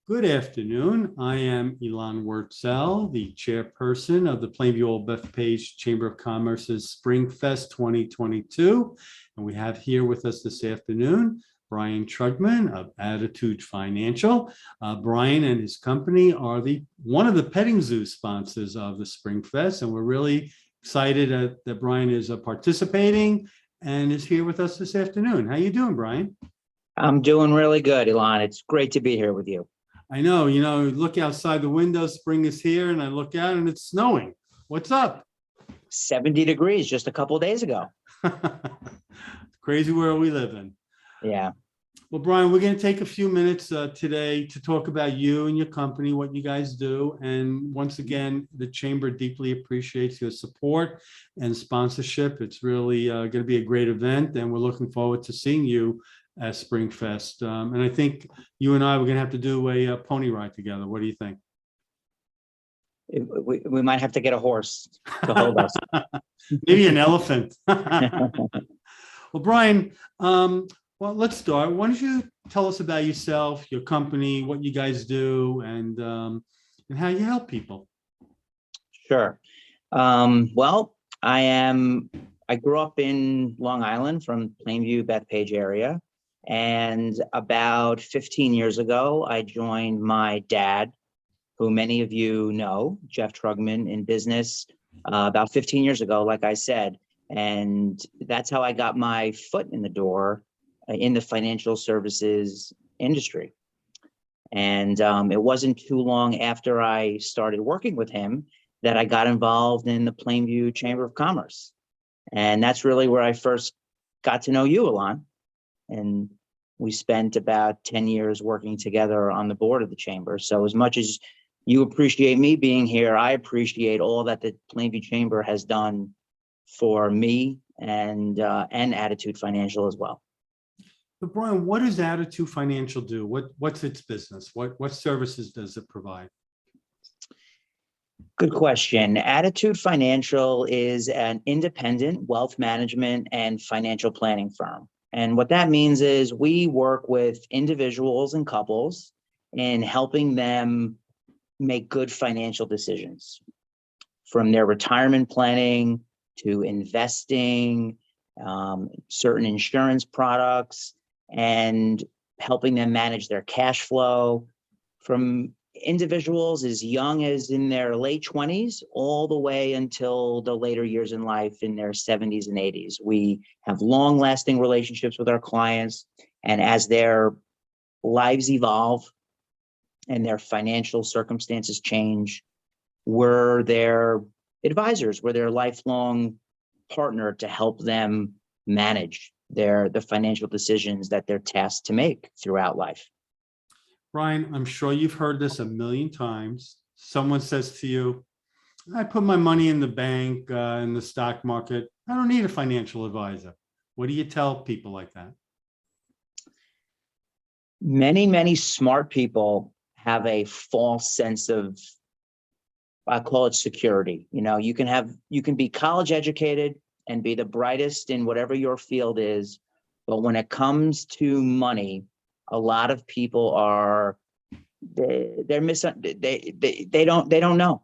Good afternoon. I am Elon Wurtzel, the chairperson of the Plainview-Old Bethpage Chamber of Commerce's SpringFest 2022. And we have here with us this afternoon, Bryan Trugman of Attitude Financial. Bryan and his company are one of the petting zoo sponsors of the SpringFest. And we're really excited that Bryan is participating and is here with us this afternoon. How you doing, Bryan? I'm doing really good, Elon. It's great to be here with you. I know, look outside the window, spring is here, and I look out and it's snowing. What's up? 70 degrees just a couple of days ago. Crazy world we live in. Yeah. Well, Bryan, we're going to take a few minutes today to talk about you and your company, what you guys do. And once again, the Chamber deeply appreciates your support and sponsorship. It's really going to be a great event, and we're looking forward to seeing you at SpringFest. And I think you and I were going to have to do a pony ride together. What do you think? We might have to get a horse to hold us. Maybe an elephant. Well, Bryan, well, let's start. Why don't you tell us about yourself, your company, what you guys do, and how you help people? Sure. Well, I grew up in Long Island from Plainview, Bethpage area. And about 15 years ago, I joined my dad, who many of you know, Jeff Trugman, in business about 15 years ago, like I said. And that's how I got my foot in the door in the financial services industry. And it wasn't too long after I started working with him that I got involved in the Plainview Chamber of Commerce. And that's really where I first got to know you, Elon. And we spent about 10 years working together on the board of the chamber. So as much as you appreciate me being here, I appreciate all that the Plainview Chamber has done for me and Attitude Financial as well. But Bryan, what does Attitude Financial do? What's its business? What services does it provide? Good question. Attitude Financial is an independent wealth management and financial planning firm. And what that means is we work with individuals and couples in helping them make good financial decisions, from their retirement planning to investing, certain insurance products, and helping them manage their cash flow, from individuals as young as in their late 20s all the way until the later years in life in their 70s and 80s. We have long-lasting relationships with our clients, and as their lives evolve and their financial circumstances change, we're their advisors, we're their lifelong partner to help them manage the financial decisions that they're tasked to make throughout life. Bryan, I'm sure you've heard this a million times. Someone says to you, I put my money in the bank, in the stock market. I don't need a financial advisor. What do you tell people like that? Many smart people have a false sense of, I call it security. You can be college educated and be the brightest in whatever your field is, but when it comes to money, a lot of people they don't know.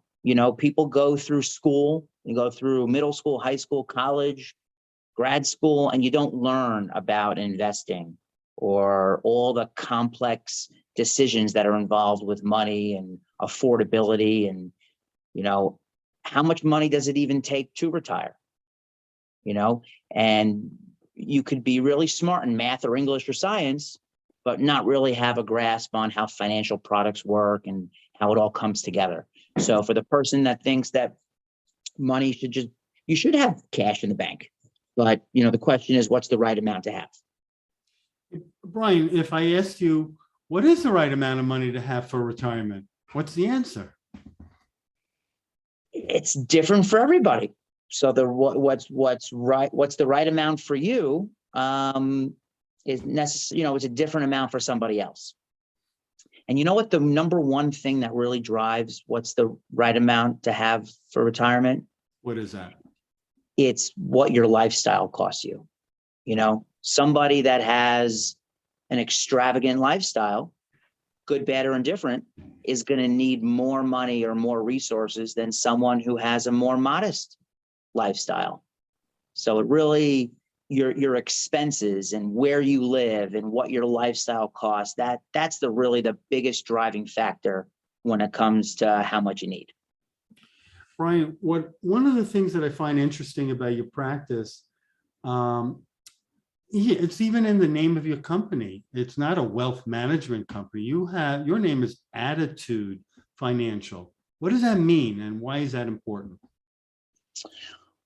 People go through school, you go through middle school, high school, college, grad school, and you don't learn about investing or all the complex decisions that are involved with money and affordability, and how much money does it even take to retire? And you could be really smart in math or English or science, but not really have a grasp on how financial products work and how it all comes together. So for the person that thinks that money you should have cash in the bank, but the question is, what's the right amount to have? Bryan, if I asked you, what is the right amount of money to have for retirement? What's the answer? It's different for everybody. So what's the right amount for you is necessary. It's a different amount for somebody else. And you know what the number one thing that really drives what's the right amount to have for retirement? What is that? It's what your lifestyle costs you. Somebody that has an extravagant lifestyle good, bad, or indifferent, is going to need more money or more resources than someone who has a more modest lifestyle. So it really, your expenses and where you live and what your lifestyle costs, that's really the biggest driving factor when it comes to how much you need. Bryan, one of the things that I find interesting about your practice, it's even in the name of your company. It's not a wealth management company. Your name is Attitude Financial. What does that mean, and why is that important?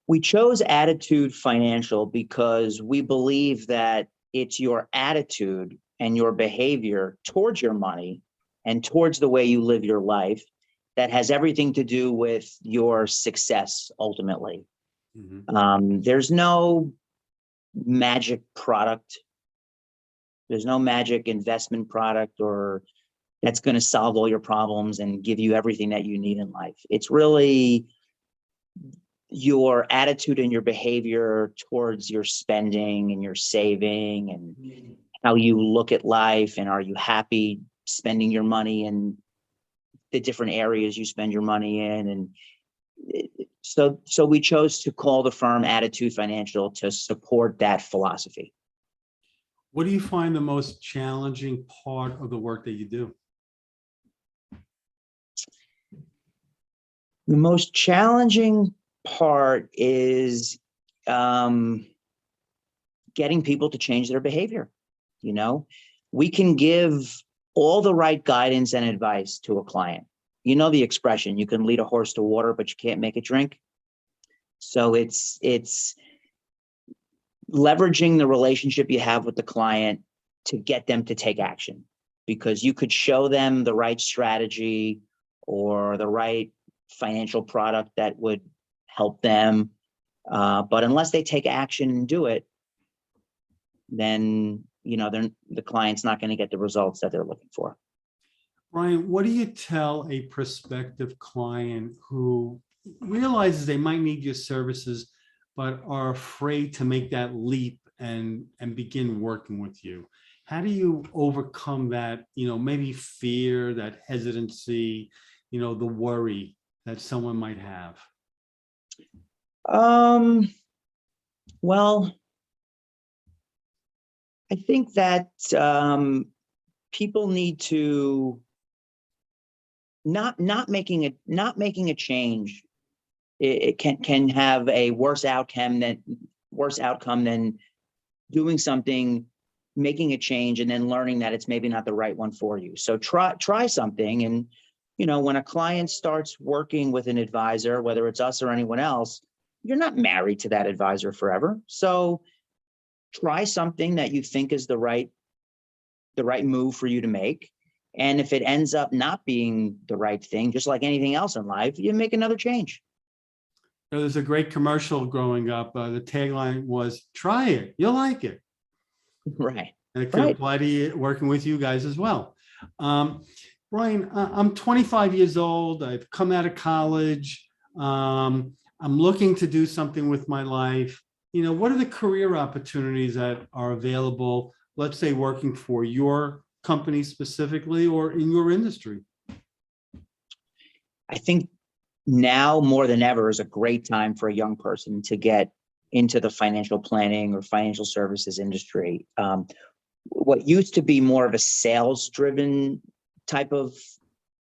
We chose Attitude Financial because we believe that it's your attitude and your behavior towards your money and towards the way you live your life that has everything to do with your success ultimately. There's no magic product. There's no magic investment product or that's going to solve all your problems and give you everything that you need in life. It's really your attitude and your behavior towards your spending and your saving and how you look at life, and are you happy spending your money in the different areas you spend your money in. And so we chose to call the firm Attitude Financial to support that philosophy. What do you find the most challenging part of the work that you do? The most challenging part is getting people to change their behavior. You know, we can give all the right guidance and advice to a client. You know the expression, you can lead a horse to water, but you can't make it drink. So it's leveraging the relationship you have with the client to get them to take action, because you could show them the right strategy or the right financial product that would help them. But unless they take action and do it, then, you know, the client's not going to get the results that they're looking for. Bryan, what do you tell a prospective client who realizes they might need your services, but are afraid to make that leap and begin working with you? How do you overcome that, you know, maybe fear, that hesitancy, you know, the worry that someone might have? Well, I think that people need to not making a change. It can have a worse outcome than doing something, making a change, and then learning that it's maybe not the right one for you. So try something. And, you know, when a client starts working with an advisor, whether it's us or anyone else, you're not married to that advisor forever. So try something that you think is the right move for you to make. And if it ends up not being the right thing, just like anything else in life, you make another change. There's a great commercial growing up. The tagline was, try it, you'll like it. Right. And it could apply to you, working with you guys as well. Bryan, I'm 25 years old. I've come out of college. I'm looking to do something with my life. You know, what are the career opportunities that are available, let's say working for your company specifically or in your industry? I think now more than ever is a great time for a young person to get into the financial planning or financial services industry. What used to be more of a sales-driven type of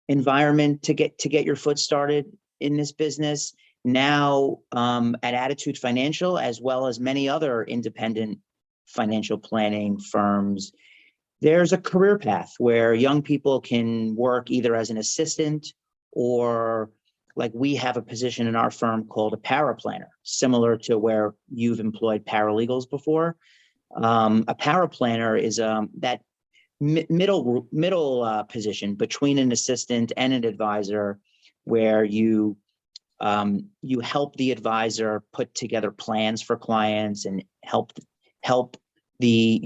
environment to get your foot started in this business, now at Attitude Financial, as well as many other independent financial planning firms, there's a career path where young people can work either as an assistant or, like, we have a position in our firm called a paraplanner, similar to where you've employed paralegals before. A paraplanner is that middle position between an assistant and an advisor, where you help the advisor put together plans for clients and help a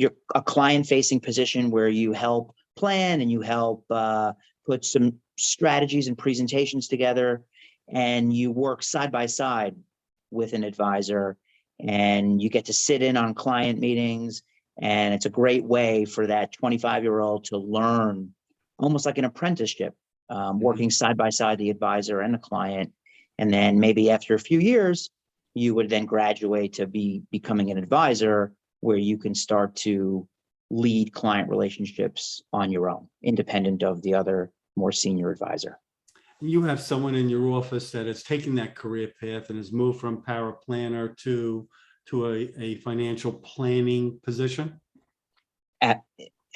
client-facing position where you help plan and you help put some strategies and presentations together, and you work side by side with an advisor, and you get to sit in on client meetings. And it's a great way for that 25-year-old to learn almost like an apprenticeship, working side by side, the advisor and the client. And then maybe after a few years, you would then graduate to becoming an advisor, where you can start to lead client relationships on your own, independent of the other more senior advisor. You have someone in your office that has taken that career path and has moved from power planner to a financial planning position?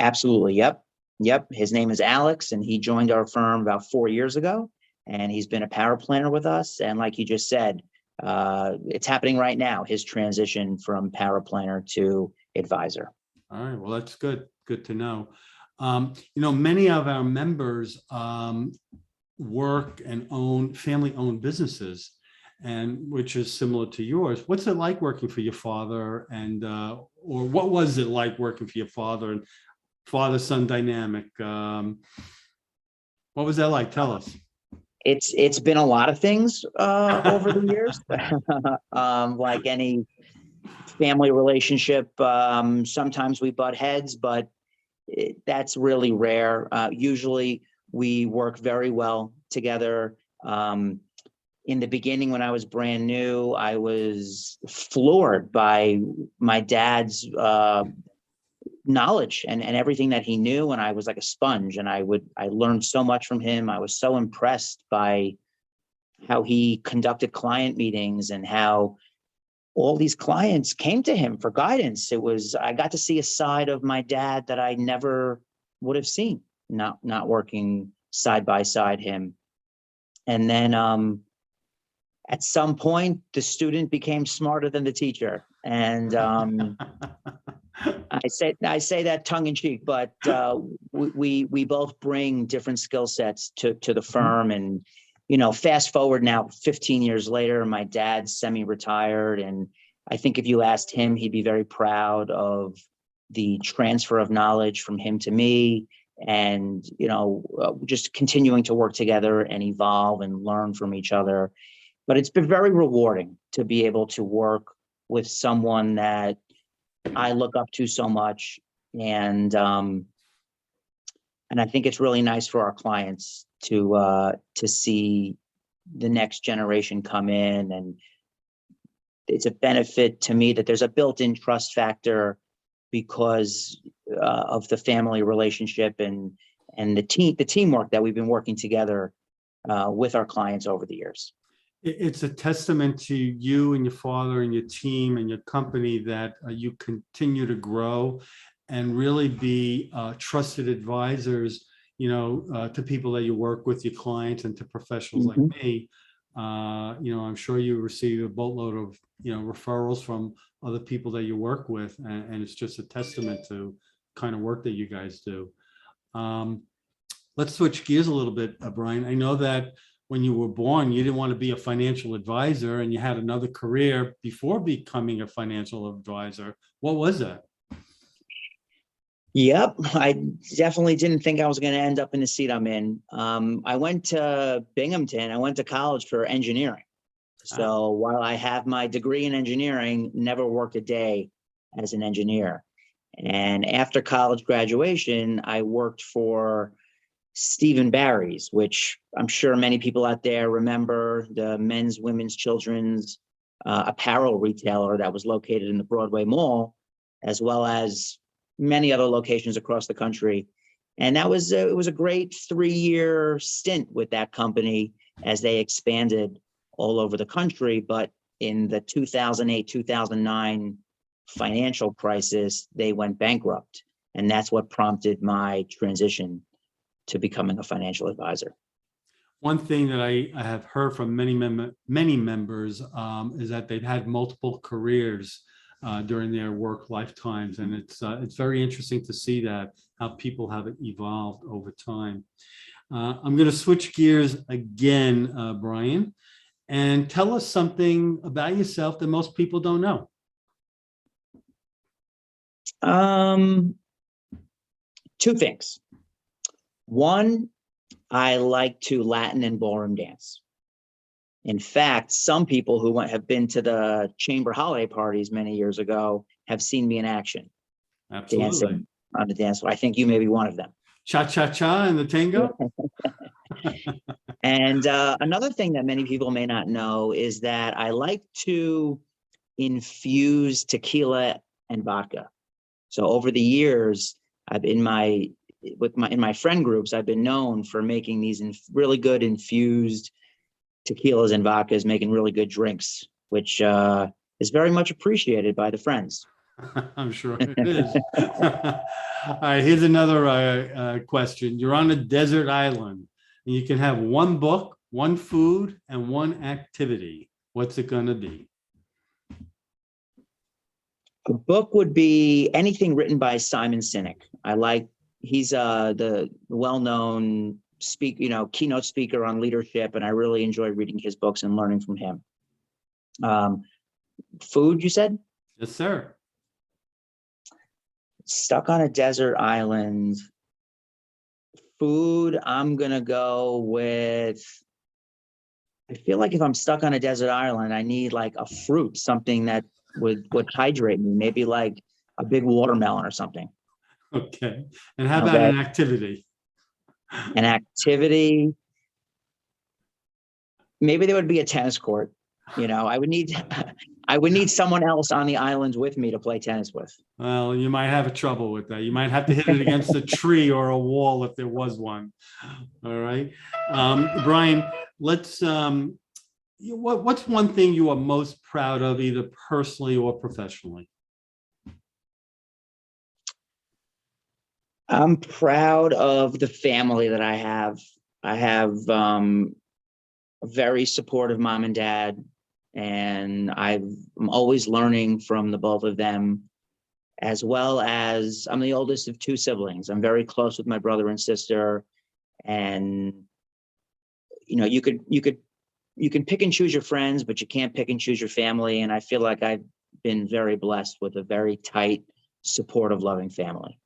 Absolutely. Yep. His name is Alex, and he joined our firm about 4 years ago, and he's been a power planner with us. And like you just said, it's happening right now, his transition from power planner to advisor. All right, well, that's good. Good to know. Many of our members work and own family-owned businesses, and which is similar to yours. What's it like working for your father, and or what was it like working for your father and father-son dynamic? What was that like? Tell us. It's been a lot of things over the years, like any family relationship. Sometimes we butt heads, but that's really rare. Usually we work very well together. In the beginning, when I was brand new, I was floored by my dad's knowledge and everything that he knew. And I was like a sponge, and I learned so much from him. I was so impressed by how he conducted client meetings and how all these clients came to him for guidance. I got to see a side of my dad that I never would have seen, not working side by side him. And then at some point, the student became smarter than the teacher. And I say that tongue in cheek, but we both bring different skill sets to the firm. And fast forward now 15 years later, my dad's semi-retired, and I think if you asked him, he'd be very proud of the transfer of knowledge from him to me, and just continuing to work together and evolve and learn from each other. But it's been very rewarding to be able to work with someone that I look up to so much, and I think it's really nice for our clients to see the next generation come in, and it's a benefit to me that there's a built-in trust factor because of the family relationship and the teamwork that we've been working together with our clients over the years. It's a testament to you and your father and your team and your company that you continue to grow and really be trusted advisors, to people that you work with, your clients, and to professionals like me. I'm sure you receive a boatload of, referrals from other people that you work with, and it's just a testament to kind of work that you guys do. Let's switch gears a little bit, Bryan. I know that when you were born, you didn't want to be a financial advisor, and you had another career before becoming a financial advisor. What was that? Yep, I definitely didn't think I was going to end up in the seat I'm in. I went to Binghamton. I went to college for engineering. So while I have my degree in engineering, never worked a day as an engineer. And after college graduation, I worked for Steve & Barry's, which I'm sure many people out there remember, the men's, women's, children's apparel retailer that was located in the Broadway Mall, as well as many other locations across the country. And it was a great 3-year stint with that company as they expanded all over the country. But in the 2008-2009 financial crisis, they went bankrupt. And that's what prompted my transition to becoming a financial advisor. One thing that I have heard from many members is that they've had multiple careers during their work lifetimes, and it's very interesting to see that how people have evolved over time. I'm going to switch gears again, Bryan, and tell us something about yourself that most people don't know. Two things. One, I like to Latin and ballroom dance. In fact, some people who have been to the chamber holiday parties many years ago have seen me in action. Absolutely. Dancing on the dance floor. I think you may be one of them. cha-cha-cha and the tango? And another thing that many people may not know is that I like to infuse tequila and vodka. So over the years, I've in my friend groups, I've been known for making these really good infused tequilas and vodkas, making really good drinks, which is very much appreciated by the friends. I'm sure it is. All right, here's another question. You're on a desert island and you can have one book, one food, and one activity. What's it going to be? A book would be anything written by Simon Sinek. He's the well-known keynote speaker on leadership, and I really enjoy reading his books and learning from him. Food, you said? Yes, sir. Stuck on a desert island. Food, I'm gonna go with, I feel like if I'm stuck on a desert island, I need like a fruit, something that would hydrate me, maybe like a big watermelon or something. Okay. And how about an activity? An activity, maybe there would be a tennis court. I would need someone else on the island with me to play tennis with. Well, you might have trouble with that. You might have to hit it against a tree or a wall if there was one. All right. Bryan, let's, what's one thing you are most proud of, either personally or professionally? I'm proud of the family that I have. I have a very supportive mom and dad, and I'm always learning from the both of them, as well as I'm the oldest of two siblings. I'm very close with my brother and sister, and you can pick and choose your friends, but you can't pick and choose your family. And I feel like I've been very blessed with a very tight, supportive, loving family.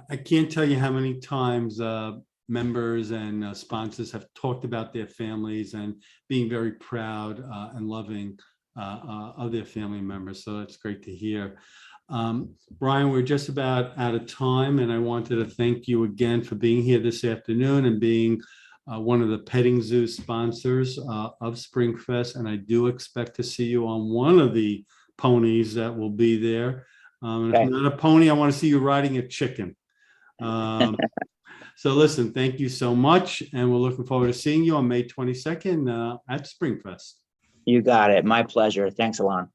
I can't tell you how many times members and sponsors have talked about their families and being very proud and loving of their family members. So that's great to hear. Bryan, we're just about out of time, and I wanted to thank you again for being here this afternoon and being one of the petting zoo sponsors of SpringFest. And I do expect to see you on one of the ponies that will be there. If not a pony, I want to see you riding a chicken. So listen, thank you so much. And we're looking forward to seeing you on May 22nd at SpringFest. You got it. My pleasure. Thanks, Alon.